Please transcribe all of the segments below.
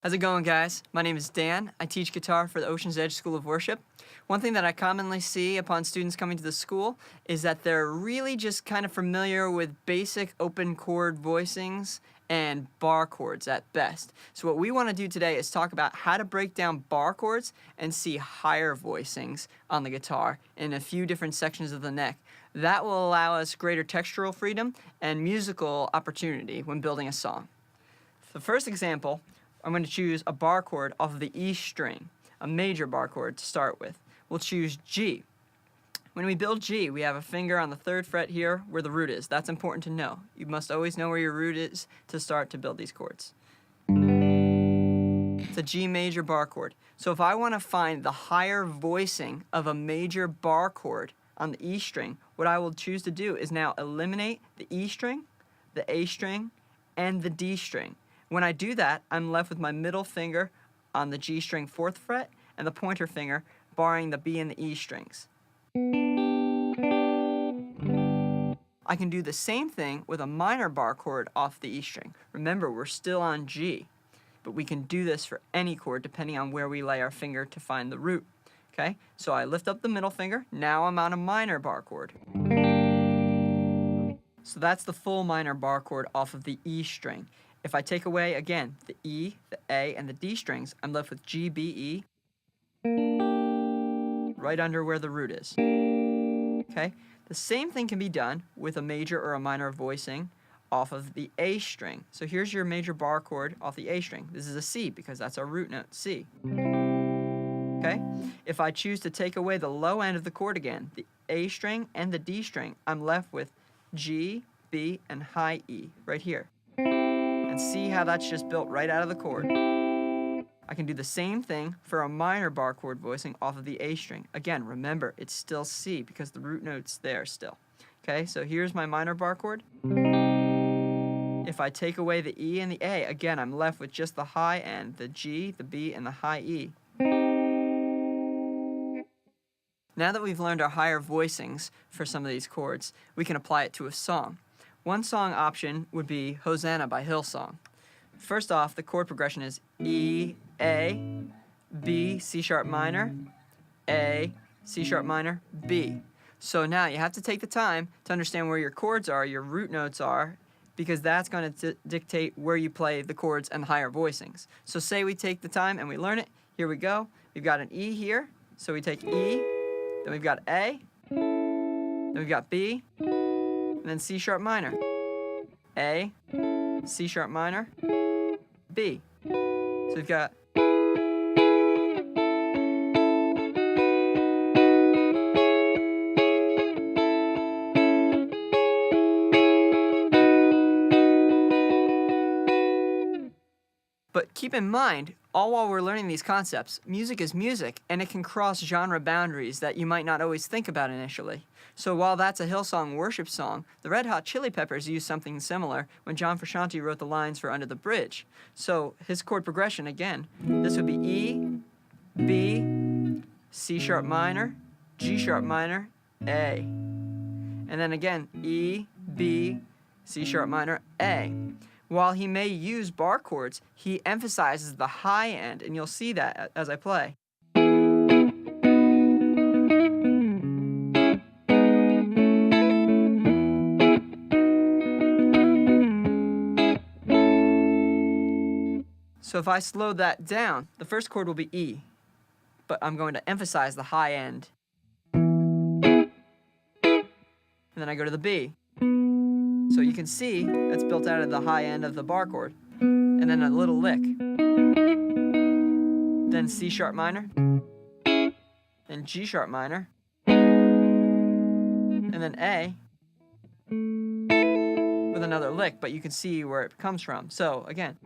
How's it going, guys? My name is Dan. I teach guitar for the Ocean's Edge School of Worship. One thing that I commonly see upon students coming to the school is that they're really just kind of familiar with basic open chord voicings and bar chords at best. So what we want to do today is talk about how to break down bar chords and see higher voicings on the guitar in a few different sections of the neck. That will allow us greater textural freedom and musical opportunity when building a song. The first example, I'm going to choose a bar chord off of the E string, a major bar chord to start with. We'll choose G. When we build G, we have a finger on the 3rd fret here where the root is. That's important to know. You must always know where your root is to start to build these chords. It's a G major bar chord. So if I want to find the higher voicing of a major bar chord on the E string, what I will choose to do is now eliminate the E string, the A string, and the D string. When I do that, I'm left with my middle finger on the G string 4th fret and the pointer finger barring the B and the E strings. I can do the same thing with a minor bar chord off the E string. Remember, we're still on G, but we can do this for any chord depending on where we lay our finger to find the root. Okay, so I lift up the middle finger, now I'm on a minor bar chord. So that's the full minor bar chord off of the E string. If I take away, again, the E, the A, and the D strings, I'm left with G, B, E, right under where the root is. Okay? The same thing can be done with a major or a minor voicing off of the A string. So here's your major bar chord off the A string. This is a C because that's our root note, C. Okay? If I choose to take away the low end of the chord again, the A string and the D string, I'm left with G, B, and high E right here. And see how that's just built right out of the chord. I can do the same thing for a minor bar chord voicing off of the A string. Again, remember, it's still C because the root note's there still. Okay, so here's my minor bar chord. If I take away the E and the A, again, I'm left with just the high end, the G, the B, and the high E. Now that we've learned our higher voicings for some of these chords, we can apply it to a song. One song option would be Hosanna by Hillsong. First off, the chord progression is E, A, B, C sharp minor, A, C sharp minor, B. So now you have to take the time to understand where your chords are, your root notes are, because that's going to dictate where you play the chords and the higher voicings. So say we take the time and we learn it. Here we go. We've got an E here, so we take E, then we've got A, then we've got B, and then C sharp minor, A, C sharp minor, B. So we've got But keep in mind, all while we're learning these concepts, music is music, and it can cross genre boundaries that you might not always think about initially. So while that's a Hillsong worship song, the Red Hot Chili Peppers used something similar when John Frusciante wrote the lines for Under the Bridge. So his chord progression, again, this would be E, B, C sharp minor, G sharp minor, A. And then again, E, B, C sharp minor, A. While he may use bar chords, he emphasizes the high end, and you'll see that as I play. So if I slow that down, the first chord will be E, but I'm going to emphasize the high end. And then I go to the B. So you can see that's built out of the high end of the bar chord. And then a little lick. Then C sharp minor. And G sharp minor. And then A. With another lick, but you can see where it comes from. So again.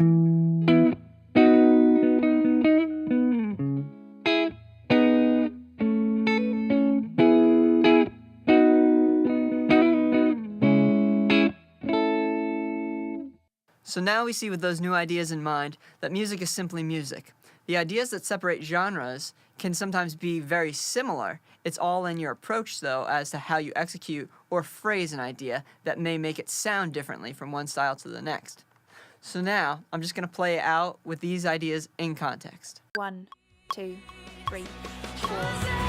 So now we see with those new ideas in mind that music is simply music. The ideas that separate genres can sometimes be very similar. It's all in your approach, though, as to how you execute or phrase an idea that may make it sound differently from one style to the next. So now I'm just going to play it out with these ideas in context. 1, 2, 3, 4.